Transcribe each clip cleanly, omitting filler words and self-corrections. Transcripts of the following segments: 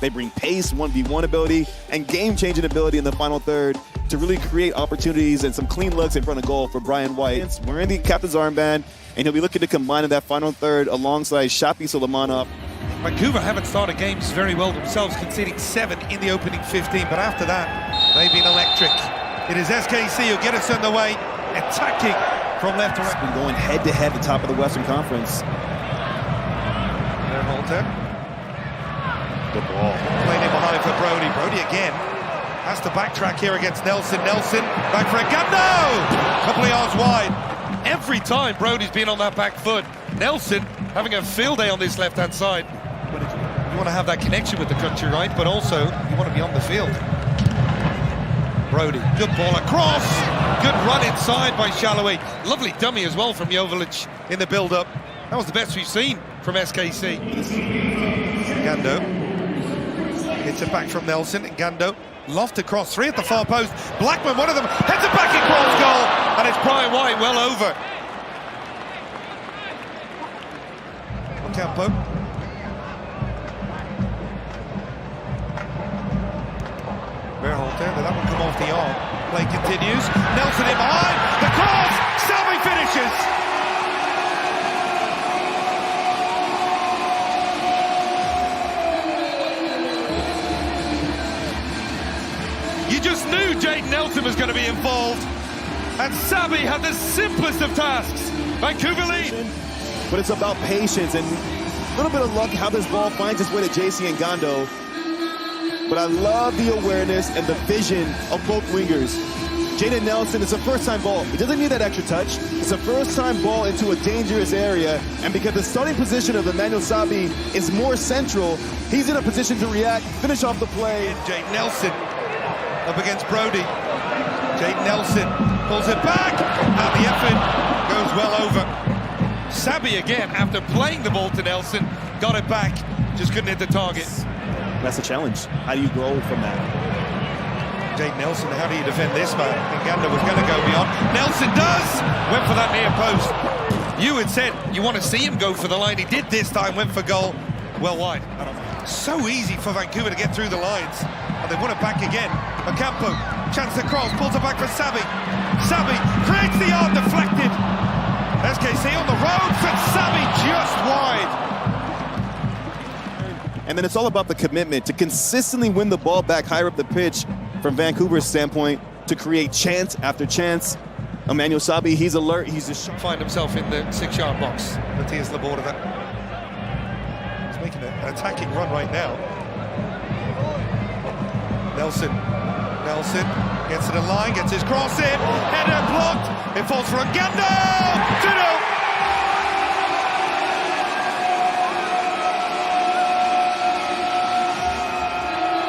They bring pace, 1v1 ability, and game-changing ability in the final third to really create opportunities and some clean looks in front of goal for Brian White. Wearing the captain's armband, and he'll be looking to combine in that final third alongside Shapi Solomonov. Vancouver haven't started games very well themselves, conceding 7 in the opening 15, but after that, they've been electric. It is SKC who get us underway, attacking from left to right. It's been going head-to-head at the top of the Western Conference. Holter. Good ball. Playing in behind for Brody. Brody again has to backtrack here against Nelson. Nelson back for a gun. No! Couple of yards wide. Every time Brody's been on that back foot. Nelson having a field day on this left-hand side. But you want to have that connection with the country, right? But also, you want to be on the field. Brody, good ball across. Good run inside by Shalloway. Lovely dummy as well from Jovalic in the build-up. That was the best we've seen from SKC. Gando hits it back from Nelson. Gando loft across 3 at the far post. Blackman, one of them, heads it back across goal, and it's Brian White well over. Campo. Berhalter, did that one come off the arm? Play continues. Nelson in behind. The cross. Salvi finishes. You just knew Jaden Nelson was going to be involved, and Sabi had the simplest of tasks. Vancouver lead. But it's about patience and a little bit of luck how this ball finds its way to JC and Gando. But I love the awareness and the vision of both wingers. Jaden Nelson, it's a first-time ball. He doesn't need that extra touch. It's a first-time ball into a dangerous area, and because the starting position of Emmanuel Sabi is more central, he's in a position to react, finish off the play. Jaden Nelson up against Brody. Jaden Nelson pulls it back, and the effort goes well over. Sabi again, after playing the ball to Nelson, got it back, just couldn't hit the target. That's the challenge. How do you grow from that? Jaden Nelson, how do you defend this man? Ganda was going to go beyond. Nelson does! Went for that near post. You had said you want to see him go for the line. He did this time, went for goal. Well wide. So easy for Vancouver to get through the lines. And they won it back again. Ocampo, chance to cross, pulls it back for Sabi. Sabi creates the arm, deflected. SKC on the road, and Sabi just wide. And then it's all about the commitment to consistently win the ball back higher up the pitch from Vancouver's standpoint to create chance after chance. Emmanuel Sabi, he's alert, he's just find himself in the 6-yard box. Matthias Laborda. He's making an attacking run right now. Nelson gets to the line, gets his cross in, header blocked, it falls for Gando! 2-0!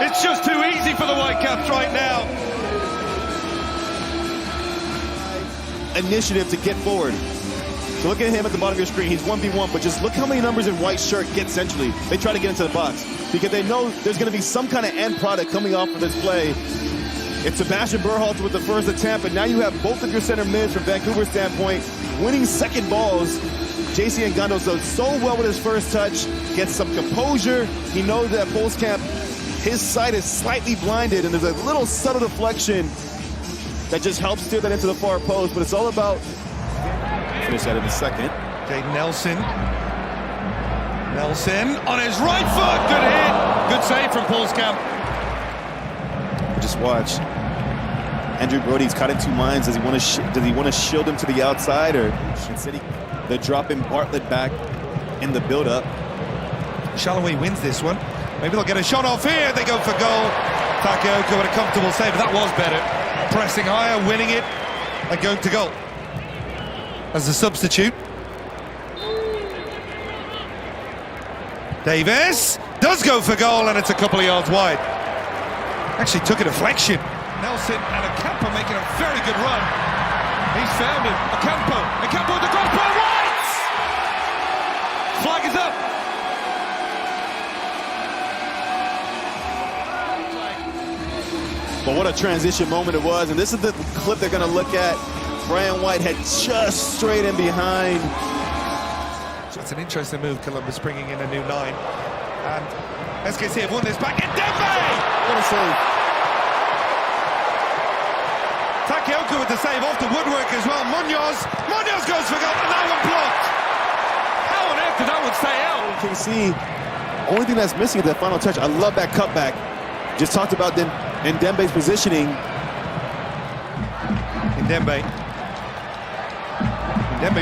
It's just too easy for the Whitecaps right now. Initiative to get forward. So look at him at the bottom of your screen. He's 1v1, but just look how many numbers in White's shirt get centrally. They try to get into the box because they know there's going to be some kind of end product coming off of this play. It's Sebastian Berhalter with the first attempt, and now you have both of your center mids from Vancouver's standpoint winning second balls. JC Ngando does so well with his first touch, gets some composure. He knows that Polskamp, his sight is slightly blinded, and there's a little subtle deflection that just helps steer that into the far post, but it's all about finish that in a second. Jaden Nelson on his right foot, good hit, good save from Polskamp. Just watch. Andrew Brody's caught in two minds. Does he want to shield him to the outside, or they're dropping Bartlett back in the build-up? Shalloway wins this one. Maybe they'll get a shot off here. They go for goal. Takaoka with a comfortable save, but that was better. Pressing higher, winning it, and going to goal. As a substitute. Davis does go for goal, and it's a couple of yards wide. Actually took a deflection. Nelson and Ocampo making a very good run. He's found him. Ocampo with the crossbar, right! Flag is up. But what a transition moment it was, and this is the clip they're going to look at. Brian White had just straight in behind. That's an interesting move, Columbus bringing in a new 9. And SKC have won this back. Ndembe! What a save. Takayoko with the save off the woodwork as well. Munoz goes for goal, and that one blocked. How on earth did that one stay out? KC, only thing that's missing is that final touch. I love that cutback. Just talked about Ndembe's positioning. Ndembe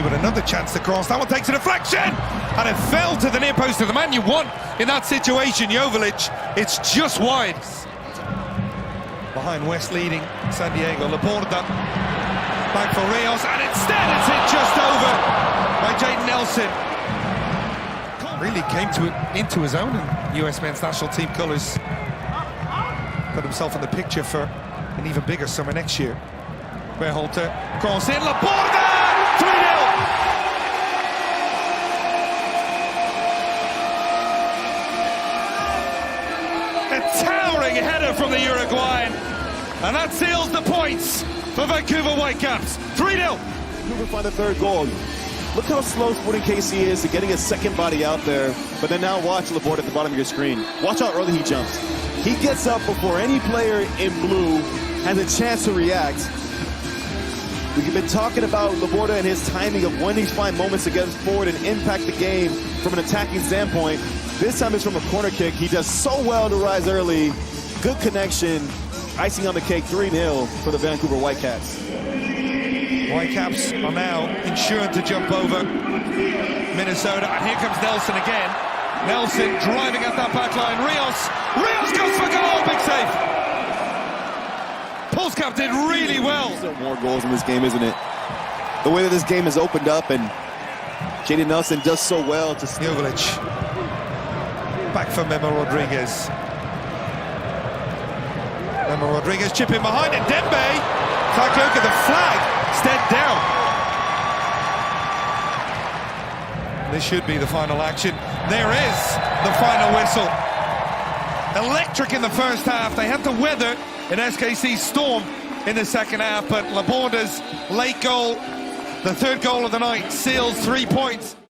with another chance to cross. That one takes a deflection, and it fell to the near post of the man you want in that situation, Joveljic. It's just wide. Behind West leading San Diego. Laporta back for Rios, and instead it's hit just over by Jaden Nelson. Really came into his own in US men's national team colours. Got himself in the picture for an even bigger summer next year. Berhalter, cross in, Laporta! 3-0! A towering header from the Uruguayan, and that seals the points for Vancouver Whitecaps. 3-0. Vancouver find the third goal. Look how slow Sporting KC is to getting his second body out there. But then now watch Laporta at the bottom of your screen. Watch how early he jumps. He gets up before any player in blue has a chance to react. We've been talking about Laporta and his timing of when he's find moments to get forward and impact the game from an attacking standpoint. This time it's from a corner kick. He does so well to rise early. Good connection. Icing on the cake, 3-0 for the Vancouver Whitecaps. Whitecaps are now insured to jump over Minnesota. And here comes Nelson again. Nelson driving at that back line. Rios goes for goal. Big save. Pulskamp did really well. There's more goals in this game, isn't it? The way that this game has opened up, and Jaden Nelson does so well to... Joveljic. Back for Memo Rodriguez. Memo Rodriguez chipping behind it. Ndembe. Takayoko, the flag, stepped down. This should be the final action. There is the final whistle. Electric in the first half. They had to weather an SKC storm in the second half, but Laporta's late goal, the third goal of the night, seals 3 points.